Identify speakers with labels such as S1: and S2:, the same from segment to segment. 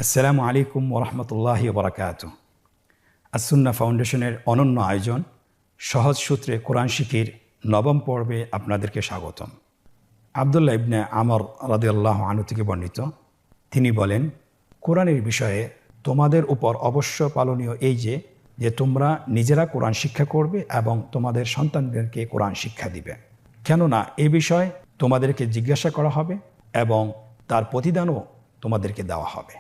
S1: আসসালামু আলাইকুম ওরহমতুল্লাহি ওবরাকাতুহ। আসুন্না ফাউন্ডেশনের অনন্য আয়োজন সহজ সূত্রে কোরআন শিখির নবম পর্বে আপনাদেরকে স্বাগতম। আবদুল্লাহ ইবনে আমর রাদিয়াল্লাহু আনহু থেকে বর্ণিত, তিনি বলেন, কোরআনের বিষয়ে তোমাদের উপর অবশ্য পালনীয় এই যে তোমরা নিজেরা কোরআন শিক্ষা করবে এবং তোমাদের সন্তানদেরকে কোরআন শিক্ষা দিবে, কেননা এ বিষয়ে তোমাদেরকে জিজ্ঞাসা করা হবে এবং তার প্রতিদানও তোমাদেরকে দেওয়া হবে।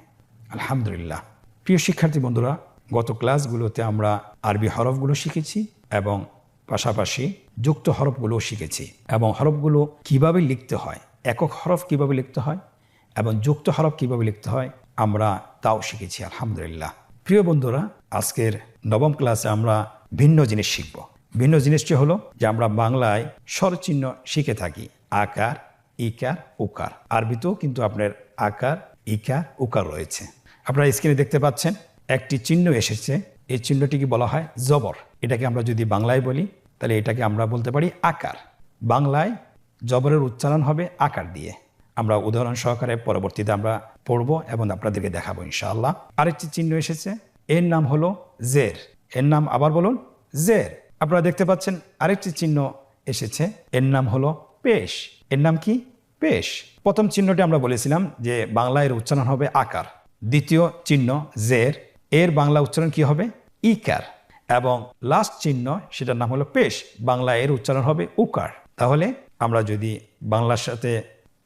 S1: আলহামদুলিল্লাহ। প্রিয় শিক্ষার্থী বন্ধুরা, গত ক্লাসগুলোতে আমরা আরবি হরফগুলো শিখেছি এবং পাশাপাশি যুক্ত হরফগুলোও শিখেছি এবং হরফগুলো কিভাবে লিখতে হয়, একক হরফ কিভাবে লিখতে হয় এবং যুক্ত হরফ কিভাবে লিখতে হয় আমরা তাও শিখেছি। আলহামদুলিল্লাহ। প্রিয় বন্ধুরা, আজকের নবম ক্লাসে আমরা ভিন্ন জিনিস শিখব। ভিন্ন জিনিসটি হলো যে আমরা বাংলায় স্বরচিহ্ন শিখে থাকি, আকার, ইকার, উকার। আরবিতেও কিন্তু আপনার আকার, ইকার, উকার রয়েছে। আপনারা স্ক্রিনে দেখতে পাচ্ছেন একটি চিহ্ন এসেছে। এই চিহ্নটিকে বলা হয় জবর। এটাকে আমরা যদি বাংলায় বলি তাহলে এটাকে আমরা বলতে পারি আকার। বাংলায় জবরের উচ্চারণ হবে আকার দিয়ে। আমরা উদাহরণ সহকারে পরবর্তীতে আমরা পড়ব এবং আপনাদেরকে দেখাবো ইনশাআল্লাহ। আরেকটি চিহ্ন এসেছে, এর নাম হলো জের। এর নাম আবার বলুন, জের। আপনারা দেখতে পাচ্ছেন আরেকটি চিহ্ন এসেছে, এর নাম হলো পেশ। এর নাম কি? পেশ। প্রথম চিহ্নটি আমরা বলেছিলাম যে বাংলায় এর উচ্চারণ হবে আকার। দ্বিতীয় চিহ্ন জের, এর বাংলা উচ্চারণ কি হবে? ইকার। এবং লাস্ট চিহ্ন সেটার নাম হলো পেশ, বাংলায় এর উচ্চারণ হবে উকার। তাহলে আমরা যদি বাংলার সাথে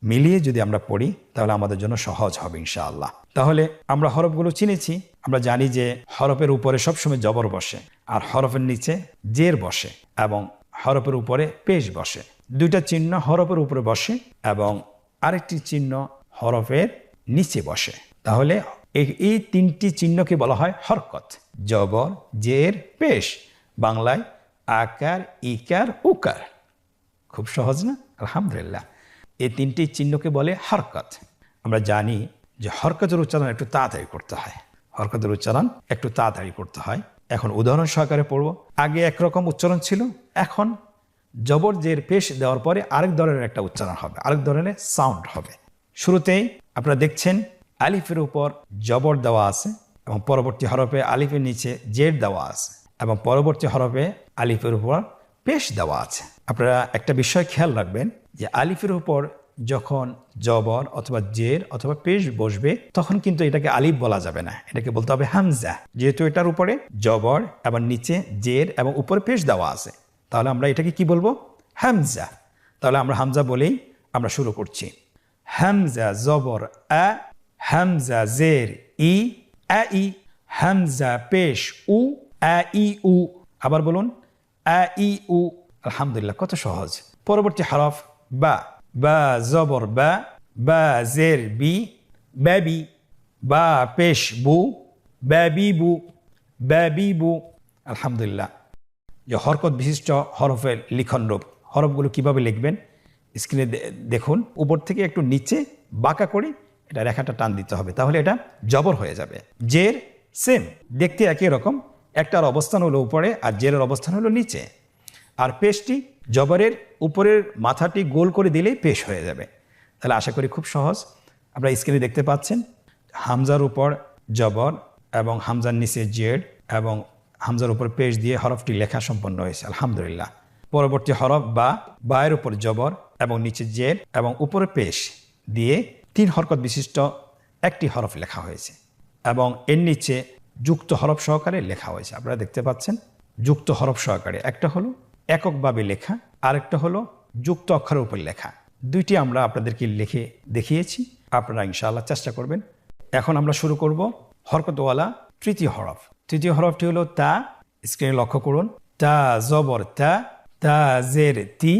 S1: মিলিয়ে যদি আমরা পড়ি তাহলে আমাদের জন্য সহজ হবে ইনশাআল্লাহ। তাহলে আমরা হরফগুলো চিনেছি। আমরা জানি যে হরফের উপরে সবসময় জবর বসে আর হরফের নিচে জের বসে এবং হরফের উপরে পেশ বসে। দুইটা চিহ্ন হরফের উপরে বসে এবং আরেকটি চিহ্ন হরফের নিচে বসে। তাহলে এই তিনটি চিহ্নকে বলা হয় হরকত। জবর, জের, পেশ। বাংলায় আকার, ইকার, উকার। খুব সহজ না? আলহামদুলিল্লাহ। এই তিনটি চিহ্নকে বলে হরকত। আমরা জানি যে হরকতের উচ্চারণ একটু তাড়াতাড়ি করতে হয়। হরকতের উচ্চারণ একটু তাড়াতাড়ি করতে হয়। এখন উদাহরণ সহকারে পড়ব। আগে একরকম উচ্চারণ ছিল, এখন জবর, জের, পেশ দেওয়ার পরে আরেক ধরনের একটা উচ্চারণ হবে, আরেক ধরনের সাউন্ড হবে। শুরুতেই আপনারা দেখছেন আলিফের উপর জবর দেওয়া আছে এবং পরবর্তী হরফে আলিফের নিচে জের দেওয়া আছে এবং পরবর্তী হরফে আলিফের উপর পেশ দেওয়া আছে। আপনারা একটা বিষয় খেয়াল রাখবেন যে আলিফের উপর যখন জবর অথবা জের অথবা পেশ বসবে তখন কিন্তু এটাকে আলিফ বলা যাবে না, এটাকে বলতে হবে হামজা। যেহেতু এটার উপরে জবর এবং নিচে জের এবং উপরে পেশ দেওয়া আছে, তাহলে আমরা এটাকে কি বলবো? হামজা। তাহলে আমরা হামজা বলেই আমরা শুরু করছি। হামজা জবর আ, হামজা জের ই, আ ই। হামজা পেশ উ, আ ই উ। আবার বলুন, আ ই উ। আলহামদুলিল্লাহ, কত সহজ। পরবর্তী হরফ বা। বা জবর বা, বা জের বি, বাবি। বা পেশ বু, বাবি বু, বাবি বু। আলহামদুলিল্লাহ। যে হরকত বিশিষ্ট হরফের লিখন রূপ, হরফগুলো কিভাবে লিখবেন স্ক্রিনে দেখুন। উপর থেকে একটু নিচে বাঁকা করে এটা রেখাটা টান দিতে হবে, তাহলে এটা জবর হয়ে যাবে। জের সেম, দেখতে একই রকম, একটার অবস্থান হলো উপরে আর জেরের অবস্থান হলো নিচে। আর পেশটি জবরের উপরের মাথাটি গোল করে দিলেই পেশ হয়ে যাবে। তাহলে আশা করি খুব সহজ। আপনারা স্ক্রিনে দেখতে পাচ্ছেন হামজার উপর জবর এবং হামজার নিচে জেড এবং হামজার উপর পেশ দিয়ে হরফটি লেখা সম্পন্ন হয়েছে। আলহামদুলিল্লাহ। পরবর্তী হরফ বা, বায়ের উপর জবর এবং নিচে জেড এবং উপরে পেশ দিয়ে 3 হরকত বিশিষ্ট একটি হরফ লেখা হয়েছে এবং এর নিচে যুক্ত হরফ সহকারে লেখা হয়েছে। আপনারা দেখতে পাচ্ছেন যুক্ত হরফ সহকারে, একটা হলো এককভাবে লেখা, আরেকটা হলো যুক্ত অক্ষরের উপর লেখা। দুইটি আমরা আপনাদেরকে লিখে দেখিয়েছি, আপনারা ইনশাআল্লাহ চেষ্টা করবেন। এখন আমরা শুরু করব হরকতওয়ালা তৃতীয় হরফ। তৃতীয় হরফটি হলো তা। স্ক্রিনে লক্ষ্য করুন, তা জবর তা, তা জের তি,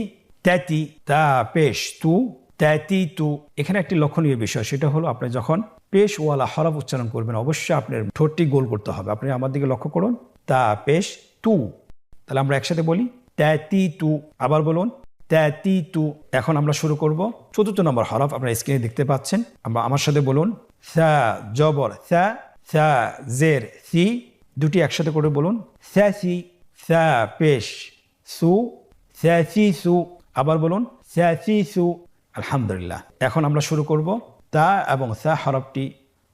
S1: তাতি। তা পেশ তু, তাতি তু। এখানে একটি লক্ষণীয় বিষয়, সেটা হলো আপনি যখন পেশওয়ালা হরফ উচ্চারণ করবেন অবশ্যই আপনার ঠোঁটটি গোল করতে হবে। আপনি আমার দিকে লক্ষ্য করুন, তা পেশ তু। তাহলে আমরা একসাথে বলি, তাতি তু। আবার বলুন, তাতি তু। এখন আমরা শুরু করব 4 নম্বর হরফ। আপনারা স্ক্রিনে দেখতে পাচ্ছেন। আমরা আমার সাথে বলুন, সা জবর সা, সা জের সি। দুটি একসাথে করে বলুন, সাসি। সা পেশ সু, সাসি সু। আবার বলুন, সাসি সু। আলহামদুলিল্লাহ। এখন আমরা শুরু করব তা এবং সা হরফটি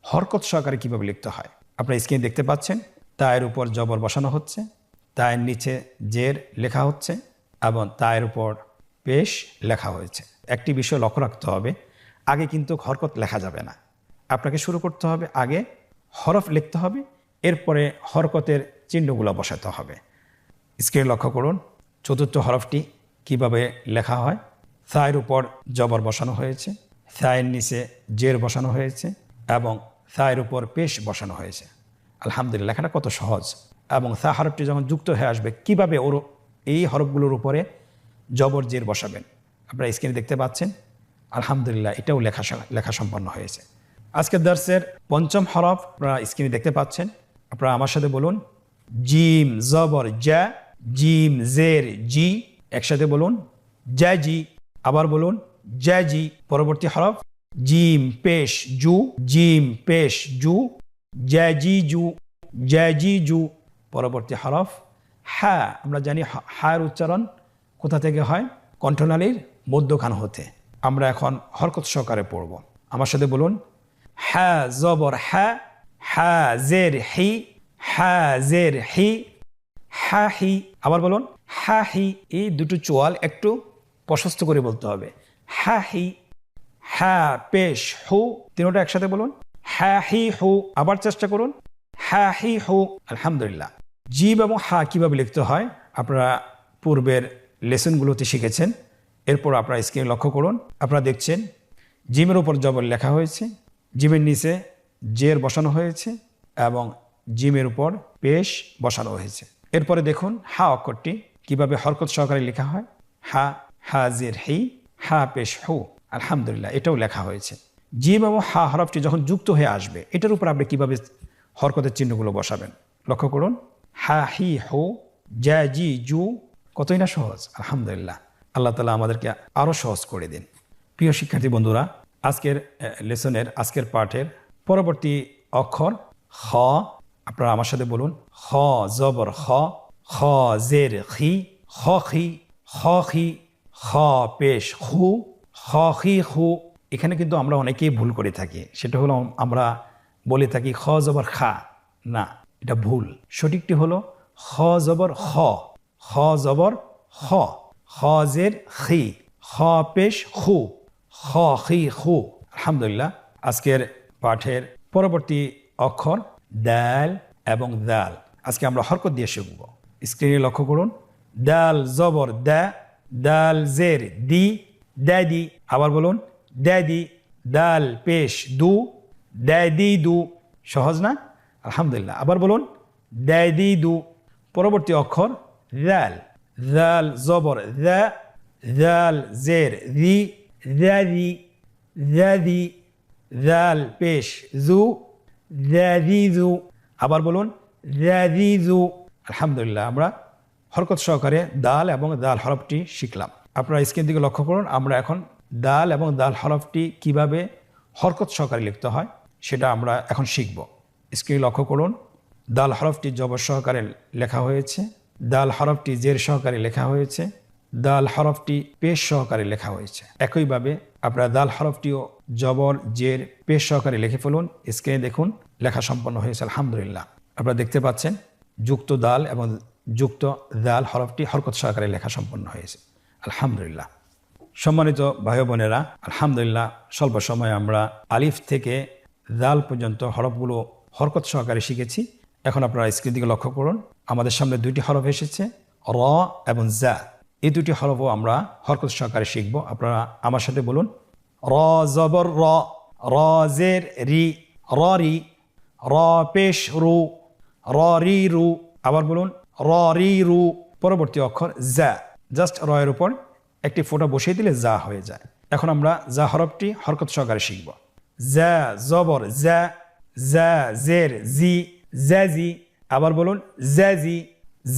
S1: হরকত সহকারে কীভাবে লিখতে হয়। আপনারা স্ক্রিনে দেখতে পাচ্ছেন, তায়ের উপর জবর বসানো হচ্ছে, তায়ের নিচে জের লেখা হচ্ছে এবং তায়ের উপর পেশ লেখা হয়েছে। একটি বিষয় লক্ষ্য রাখতে হবে, আগে কিন্তু হরকত লেখা যাবে না। আপনাকে শুরু করতে হবে, আগে হরফ লিখতে হবে, এরপরে হরকতের চিহ্নগুলো বসাতে হবে। স্ক্রিনে লক্ষ্য করুন চতুর্থ হরফটি কিভাবে লেখা হয়। থায়ের উপর জবর বসানো হয়েছে, থায়ের নিচে জের বসানো হয়েছে এবং থায়ের উপর পেশ বসানো হয়েছে। আলহামদুলিল্লাহ, লেখাটা কত সহজ। এবং থা হরফটি যখন যুক্ত হয়ে আসবে, কিভাবে এই হরফগুলোর উপরে জবর জের বসাবেন আপনারা স্ক্রিনে দেখতে পাচ্ছেন। আলহামদুলিল্লাহ, এটাও লেখা সম্পন্ন হয়েছে। আজকের দার্সের পঞ্চম হরফ আপনারা স্ক্রিনে দেখতে পাচ্ছেন। আপনারা আমার সাথে বলুন, জিম জবর জা, জিম জের জি। একসাথে বলুন, জি। আবার বলুন, জি। পরবর্তী হরফ জিম পেশ জু, জিম পেশ জু, জি জু, জি জু। পরবর্তী হরফ হা। আমরা জানি হার উচ্চারণ কোথা থেকে হয়, কণ্ঠনালীর মধ্যখান হতে। আমরা এখন হরকত সহকারে পড়ব। আমার সাথে বলুন, হা জবর হা, হা জের হি, হা জের হি, হা হি। আবার বলুন, হা হি। এই দুটো চোয়াল একটু প্রশস্ত করে বলতে হবে। হা হি, হা পেশ হু। তিনোটা একসাথে বলুন, হা হি হু। আবার চেষ্টা করুন, হা হি হু। আলহামদুলিল্লাহ। জিম এবং হা কিভাবে লিখতে হয় আপনারা পূর্বের লেসনগুলোতে শিখেছেন। এরপর আপনারা স্ক্রিনে লক্ষ্য করুন। আপনারা দেখছেন জিমের উপর জবর লেখা হয়েছে, জিমের নিচে জের বসানো হয়েছে এবং জিমের উপর পেশ বসানো হয়েছে। এরপরে দেখুন হা অক্ষরটি কিভাবে হরকত সহকারে লেখা হয়। হা, হা জের হি, হা পেশ হু। আলহামদুলিল্লাহ, এটাও লেখা হয়েছে। জিম এবং হা হরফটি যখন যুক্ত হয়ে আসবে, এটার উপর আপনি কিভাবে হরকতের চিহ্নগুলো বসাবেন লক্ষ্য করুন। হা হি হু, জা জি জু। কতই না সহজ। আলহামদুলিল্লাহ, আল্লাহ তাআলা আমাদেরকে আরও সহজ করে দিন। প্রিয় শিক্ষার্থী বন্ধুরা, আজকের লেসনের আজকের পাঠের পরবর্তী অক্ষর খ। আপনারা আমার সাথে বলুন, খ জবর খ, খ জের খি, খ খি, খ খি, খ পেশ খু, খ খি খু। এখানে কিন্তু আমরা অনেকেই ভুল করে থাকি। সেটা হলো আমরা বলে থাকি খ জবর খা। না, এটা ভুল। সঠিকটি হলো খ জবর খ, খ জবর খ, খ জের খি, খ পেশ খু, খ খি খু। আলহামদুলিল্লাহ, আজকের পাঠের পরবর্তী অক্ষর দাল এবং দাল। আজকে আমরা হরকত দিয়ে শিখব। স্ক্রিনে লক্ষ্য করুন, দাল জবর দা, দাল জের দি, দাদি। আবার বলুন, দাদি। দাল পেশ দু, দাদি দু। সহজ না? আলহামদুলিল্লাহ। আবার বলুন, দাদি দু। পরবর্তী অক্ষর দাল, দাল জবর দা, দাল জের দি, দাদি, দাদি। দাল পেশ জু, দাদি জু। আবার বলুন, দাদি জু। আলহামদুলিল্লাহ, আমরা হরকত সহকারে দাল এবং দাল হরফটি শিখলাম। আপনারা স্ক্রিন দিকে লক্ষ্য করুন। আমরা এখন দাল এবং দাল হরফটি কিভাবে হরকত সহকারে লিখতে হয় সেটা আমরা এখন শিখব। স্ক্রিনে লক্ষ্য করুন, দাল হরফটি জবর সহকারে লেখা হয়েছে, দাল হরফটি জের সহকারে লেখা হয়েছে, দাল হরফটি পেশ সহকারে লেখা হয়েছে। একইভাবে আপনারা দাল হরফটিও জবর জের পেশ সহকারে লিখে ফেলুন। স্ক্রিনে দেখুন লেখা সম্পন্ন হয়েছে। আলহামদুলিল্লাহ, আপনারা দেখতে পাচ্ছেন যুক্ত দাল এবং যুক্ত দাল হরফটি হরকত সহকারে লেখা সম্পন্ন হয়েছে। আলহামদুলিল্লাহ। সম্মানিত ভাই বোনেরা, আলহামদুলিল্লাহ, স্বল্প সময়ে আমরা আলিফ থেকে দাল পর্যন্ত হরফগুলো হরকত সহকারে শিখেছি। এখন আপনারা স্ক্রিন দিকে লক্ষ্য করুন। আমাদের সামনে দুইটি হরফ এসেছে, র এবং জা। এই দুটি হরফও আমরা হরকত সহকারে শিখব। আপনারা আমার সাথে বলুন, র জবর র, র জের রি, র রি, র পেশ রু, র রি রু। আবার বলুন, র রি রু। পরবর্তী অক্ষর জা। জাস্ট র এর উপর একটি ফোঁটা বসিয়ে দিলে যা হয়ে যায়। এখন আমরা যা হরফটি হরকত সহকারে শিখব। যা জবর যা, যা জের জি, জাজি। আবার বলুন, জাজি।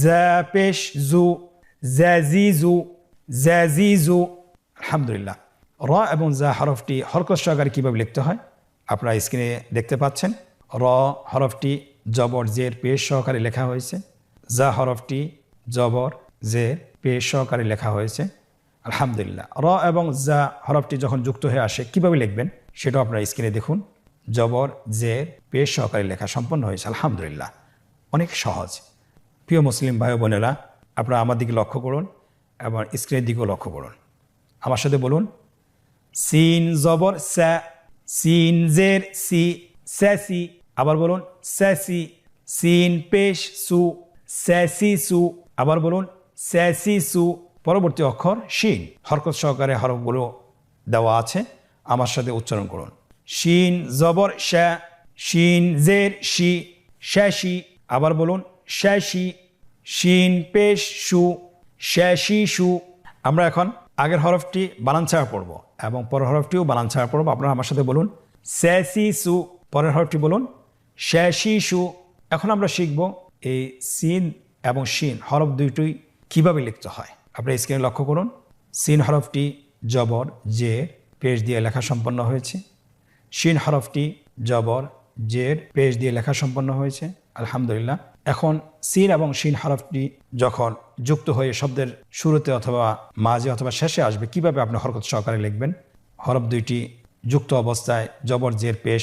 S1: যা পেশ জু, জাজিজু, জাজিজু। আলহামদুলিল্লাহ। র এবং যা হরফটি হরকত সহকারে কীভাবে লিখতে হয় আপনারা স্ক্রিনে দেখতে পাচ্ছেন। র হরফটি জবর জের পেশ সহকারে লেখা হয়েছে, যা হরফটি জবর জের পেশ সহকারে লেখা হয়েছে। আলহামদুলিল্লাহ। র এবং যা হরফটি যখন যুক্ত হয়ে আসে কিভাবে লিখবেন সেটাও আপনারা স্ক্রিনে দেখুন। জবর জের পেশ সহকারে লেখা সম্পন্ন হয়েছে। আলহামদুলিল্লাহ, অনেক সহজ। প্রিয় মুসলিম ভাই বোনেরা, আপনারা আমার দিকে লক্ষ্য করুন এবং স্ক্রিনের দিকেও লক্ষ্য করুন। আমার সাথে বলুন, সিন জবর সা, সিন জের সি, স্যাসি। আবার বলুন স্যাসি। সিন পেশ সু, স্যাসি সু। আবার বলুন স্যাসি সু। পরবর্তী অক্ষর শিন, হরকত সহকারে হরফগুলো দেওয়া আছে, আমার সাথে উচ্চারণ করুন। শিন জবর শা, শিন জের শি, শ্যাশি। আবার বলুন শ্যাশি। শিন পেশ সু, শ্যাশি সু। আমরা এখন আগের হরফটি বানান ছাড়া পড়ব এবং পরের হরফটিও বানান ছাড়া পড়ব। আপনারা আমার সাথে বলুন স্যাসি সু। পরের হরফটি বলুন শ্যাশি সু। এখন আমরা শিখব এই সিন এবং শিন হরফ দুইটি কিভাবে লিখতে হয়। আপনারা স্ক্রিনে লক্ষ্য করুন। সিন হরফটি জবর জের পেশ দিয়ে লেখা সম্পন্ন হয়েছে। শিন হরফটি জবর জের পেশ দিয়ে লেখা সম্পন্ন হয়েছে। আলহামদুলিল্লাহ। এখন সিন এবং শিন হরফটি যখন যুক্ত হয়ে শব্দের শুরুতে অথবা মাঝে অথবা শেষে আসবে, কিভাবে আপনি হরকত সহকারে লিখবেন। হরফ দুইটি যুক্ত অবস্থায় জবর জের পেশ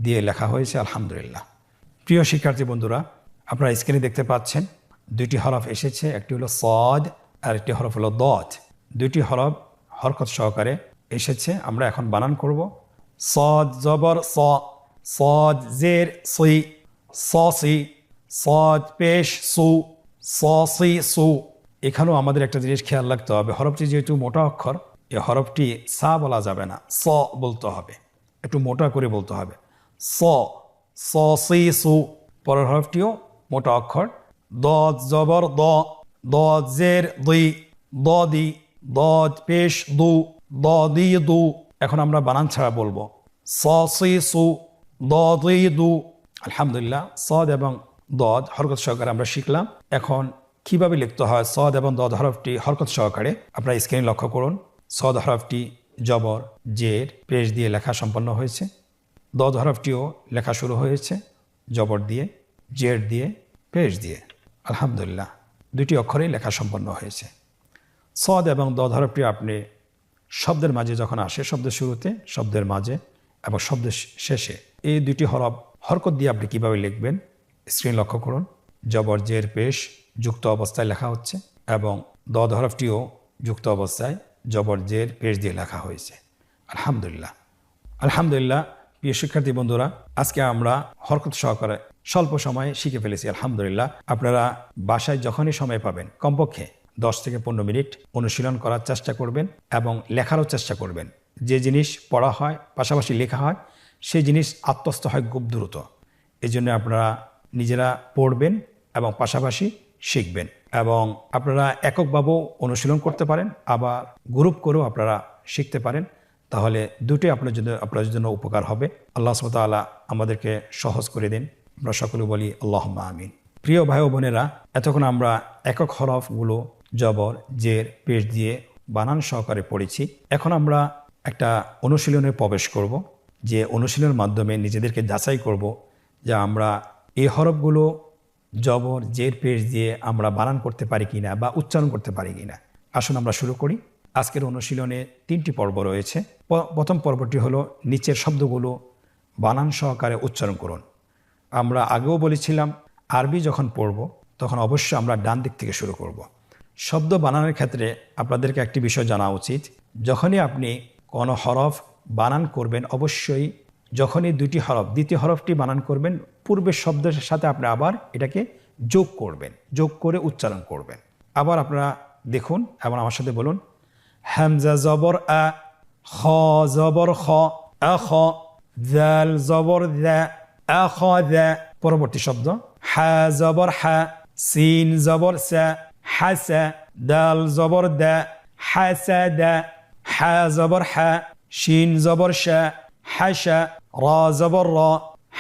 S1: দিয়ে লেখা হয়েছে। আলহামদুলিল্লাহ। প্রিয় শিক্ষার্থী বন্ধুরা, আপনারা স্ক্রিনে দেখতে পাচ্ছেন দুইটি হরফ এসেছে, একটি হলো সদ আর একটি হরফ হলো দত। দুইটি হরফ হরকত সহকারে এসেছে। আমরা এখন বানান করব। সদ জবর স, সদ জের সি, সি। সদ পেশ সু, সি সু। এখানেও আমাদের একটা জিনিস খেয়াল রাখতে হবে, হরফটি যেহেতু মোটা অক্ষর, এই হরফটি সা বলা যাবে না, স বলতে হবে, একটু মোটা করে বলতে হবে। স, সি সু। পরের হরফটিও মোটা অক্ষর। দদ জবর দ, দদ জের দুই, দি। দদ পেশ দু, দি দু। এখন আমরা বানান ছাড়া বলবো সি সু, দি দু। আলহামদুলিল্লাহ, সদ এবং দদ হরকত সহকারে আমরা শিখলাম। এখন কিভাবে লিখতে হয় সদ এবং দদ হরফটি হরকত সহকারে, আপনারা স্ক্রিনে লক্ষ্য করুন। সদ হরফটি জবর জের পেশ দিয়ে লেখা সম্পন্ন হয়েছে। দদ হরফটিও লেখা শুরু হয়েছে জবর দিয়ে, জের দিয়ে, পেশ দিয়ে। আলহামদুলিল্লাহ, দুটি অক্ষরেই লেখা সম্পন্ন হয়েছে। সদ এবং দদ হরফটি আপনি শব্দের মাঝে যখন আসে, শব্দের শুরুতে, শব্দের মাঝে এবং শব্দের শেষে, এই দুটি হরফ হরকত দিয়ে আপনি কিভাবে লিখবেন স্ক্রিন লক্ষ্য করুন। জবর জের পেশ যুক্ত অবস্থায় লেখা হচ্ছে এবং দদ হরফটিও যুক্ত অবস্থায় জবর জের পেশ দিয়ে লেখা হয়েছে। আলহামদুলিল্লাহ। আলহামদুলিল্লাহ। প্রিয় শিক্ষার্থী বন্ধুরা, আজকে আমরা হরকত সহকারে স্বল্প সময়ে শিখে ফেলেছি। আলহামদুলিল্লাহ। আপনারা বাসায় যখনই সময় পাবেন কমপক্ষে 10 থেকে 15 মিনিট অনুশীলন করার চেষ্টা করবেন এবং লেখারও চেষ্টা করবেন। যে জিনিস পড়া হয় পাশাপাশি লেখা হয়, সেই জিনিস আত্মস্থ হয় খুব দ্রুত। এই জন্য আপনারা নিজেরা পড়বেন এবং পাশাপাশি শিখবেন এবং আপনারা এককভাবেও অনুশীলন করতে পারেন, আবার গ্রুপ করেও আপনারা শিখতে পারেন। তাহলে দুটোই আপনাদের জন্য উপকার হবে। আল্লাহ সুবহানাহু ওয়া তাআলা আমাদেরকে সহজ করে দিন। আমরা সকলে বলি আল্লাহুম্মা আমিন। প্রিয় ভাই ও বোনেরা, এতক্ষণ আমরা একক হরফগুলো জবর জের পেশ দিয়ে বানান সহকারে পড়েছি। এখন আমরা একটা অনুশীলনে প্রবেশ করব, যে অনুশীলনের মাধ্যমে নিজেদেরকে যাচাই করব যে আমরা এই হরফগুলো জবর জের পেশ দিয়ে আমরা বানান করতে পারি কিনা বা উচ্চারণ করতে পারি কিনা। আসুন আমরা শুরু করি। আজকের অনুশীলনে 3টি পর্ব রয়েছে। প্রথম পর্বটি হলো নিচের শব্দগুলো বানান সহকারে উচ্চারণ করুন। আমরা আগেও বলেছিলাম আরবি যখন পড়ব তখন অবশ্যই আমরা ডান দিক থেকে শুরু করব। শব্দ বানানের ক্ষেত্রে আপনাদেরকে একটি বিষয় জানা উচিত, যখনই আপনি কোনো হরফ বানান করবেন, অবশ্যই যখনই দুটি হরফ, দ্বিতীয় হরফটি বানান করবেন, পূর্বের শব্দের সাথে আপনি আবার এটাকে যোগ করবেন, যোগ করে উচ্চারণ করবেন। আবার আপনারা দেখুন এবং আমার সাথে বলুন, হামজা জবর আ, খ জবর খ, আখ, জাল জবর দা, আখ দা। পরবর্তী শব্দ হা জবর হা, সিন জবর সা, হাসা, দাল জবর দা, হাসাদা, হা জবর হা, শিন জবর শা, হাসা, রা জবর রা,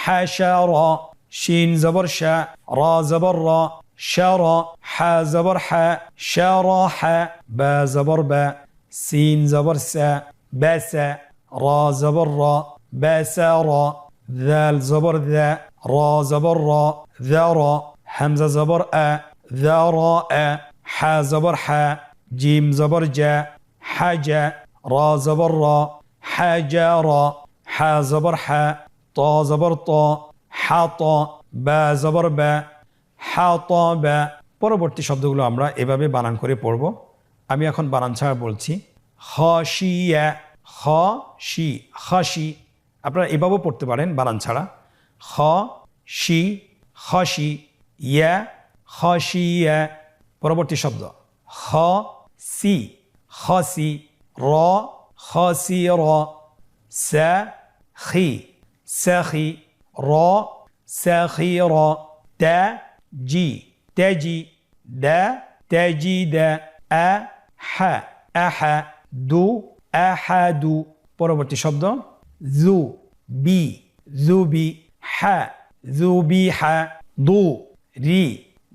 S1: হাশারা, শিন জবর শা, রা জবর রা, শারা, হা জবর হা, শারাহা, বা জবর বা, সিন জবর সা, বাসা, রা জবর রা, বাসারা, দাল জবর দা, রা জবর রা, যারা, হামজা জবর আ, যারা আ, হা জবর হা, জিম জবর জা, হাজা, রা জবর রা, হাজারা, হা জবর হা, ত জবর ত, হা ত, বা জবর বা, হা ত বা। পরবর্তী শব্দগুলো আমরা এভাবে বানান করে পড়ব। আমি এখন বানান ছাড়া বলছি। খাশিয়া, খাশি, খাশি। আপনারা এভাবেও পড়তে পারেন বানান ছাড়া। খাশি, খাশি, ইয়া, খাশিয়া। পরবর্তী শব্দ খাসি, খাসি, র, খাসির, সাখি, সাখি, র, সাখির, তাজি, তাজি, দা, তাজিদা, আহা, আহা, দু, আহাদু। পরবর্তী শব্দ জু, বি, জুবি, হা, জুবিহা, দু, রি,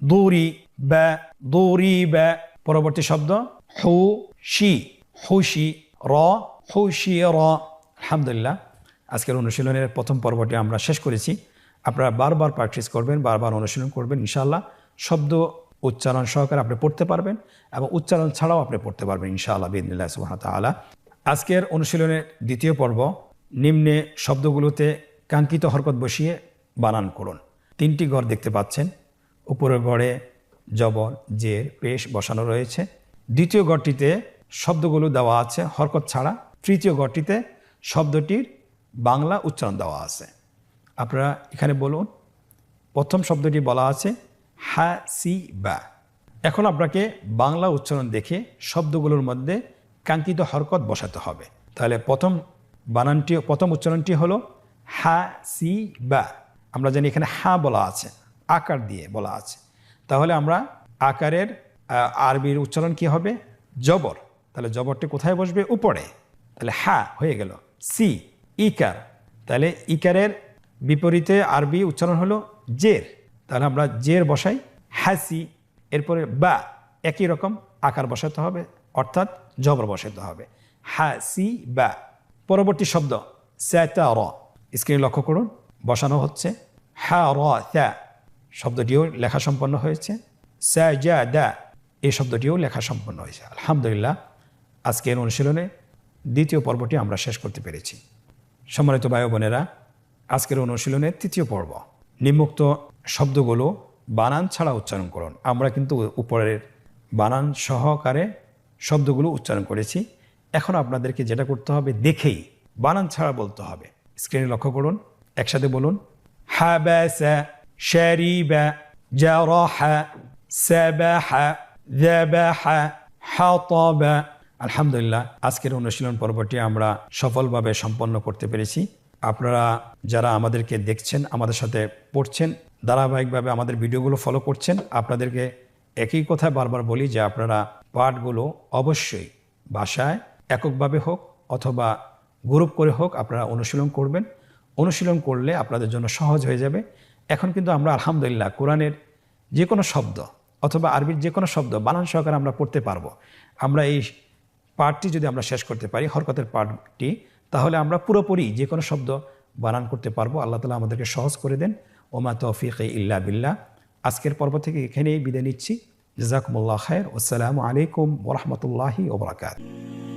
S1: দুরি, বা, দুরিবা। পরবর্তী শব্দ হুশি, হুশি, র, হুশির। আলহামদুলিল্লাহ, আজকের অনুশীলনের প্রথম পর্বটি আমরা শেষ করেছি। আপনারা বারবার প্র্যাকটিস করবেন, বারবার অনুশীলন করবেন। ইনশাআল্লাহ শব্দ উচ্চারণ সহকারে আপনি পড়তে পারবেন এবং উচ্চারণ ছাড়াও আপনি পড়তে পারবেন ইনশাআল্লাহ বিইذনিল্লাহ সুবহানাহু ওয়া তাআলা। আজকের অনুশীলনের দ্বিতীয় পর্ব, নিম্নে শব্দগুলোতে কাঙ্ক্ষিত হরকত বসিয়ে বানান করুন। 3টি ঘর দেখতে পাচ্ছেন। উপরের ঘরে জবর, জের, পেশ বসানো রয়েছে। দ্বিতীয় ঘরটিতে শব্দগুলো দেওয়া আছে হরকত ছাড়া। তৃতীয় ঘরটিতে শব্দটির বাংলা উচ্চারণ দেওয়া আছে। আপনারা এখানে বলুন। প্রথম শব্দটি বলা আছে হাসিবা। এখন আপনাকে বাংলা উচ্চারণ দেখে শব্দগুলোর মধ্যে কাঙ্ক্ষিত হরকত বসাতে হবে। তাহলে প্রথম উচ্চারণটি হলো হাসিবা। আমরা জানি এখানে হা বলা আছে, আকার দিয়ে বলা আছে। তাহলে আমরা আকারের আরবির উচ্চারণ কি হবে? জবর। তাহলে জবরটি কোথায় বসবে? উপরে। তাহলে হা হয়ে গেল। সি, ইকার। তাহলে ইকারের বিপরীতে আরবি উচ্চারণ হলো জের। তাহলে আমরা জের বসাই, হাসি। এরপরে বা, একই রকম আকার বসাতে হবে, অর্থাৎ জবর বসাতে হবে, হাসি বা। পরবর্তী শব্দ সাতার। স্ক্রিনে লক্ষ্য করুন, বসানো হচ্ছে। হা র তা, শব্দটিও লেখা সম্পন্ন হয়েছে। সাজাদা, এই শব্দটিও লেখা সম্পন্ন হয়েছে। আলহামদুলিল্লাহ, আজকের অনুশীলনে দ্বিতীয় পর্বটি আমরা শেষ করতে পেরেছি। সম্মানিত ভাই বোনেরা, আজকের অনুশীলনের তৃতীয় পর্ব, নিম্নোক্ত শব্দগুলো বানান ছাড়া উচ্চারণ করুন। আমরা কিন্তু উপরের বানান সহকারে শব্দগুলো উচ্চারণ করেছি। এখন আপনাদেরকে যেটা করতে হবে, দেখেই বানান ছাড়া বলতে হবে। স্ক্রিনে লক্ষ্য করুন, একসাথে বলুন। হাবাসা, শারিবা, জারাহা, সাবাহা, যাবাহা, হাতাবা। আলহামদুলিল্লাহ, আজকের অনুশীলন পর্বটি আমরা সফলভাবে সম্পন্ন করতে পেরেছি। আপনারা যারা আমাদেরকে দেখছেন, আমাদের সাথে পড়ছেন, ধারাবাহিকভাবে আমাদের ভিডিওগুলো ফলো করছেন, আপনাদেরকে একই কথা বারবার বলি যে আপনারা পাঠগুলো অবশ্যই বাসায় এককভাবে হোক অথবা গ্রুপ করে হোক আপনারা অনুশীলন করবেন। অনুশীলন করলে আপনাদের জন্য সহজ হয়ে যাবে। এখন কিন্তু আমরা আলহামদুলিল্লাহ কোরআনের যে কোনো শব্দ অথবা আরবির যে কোনো শব্দ বানান সহকারে আমরা পড়তে পারবো। আমরা এই পাঠটি যদি আমরা শেষ করতে পারি, হরকতের পাঠটি, তাহলে আমরা পুরোপুরি যে কোনো শব্দ বানান করতে পারবো। আল্লাহ তাআলা আমাদেরকে সহজ করে দেন। ওমা তৌফিক ইল্লা বিল্লাহ। আজকের পর্ব থেকে এখানেই বিদায় নিচ্ছি। জাযাকুমুল্লাহ খায়র। আসসালামু আলাইকুম ওয়া রাহমাতুল্লাহি ওয়া বারাকাতুহু।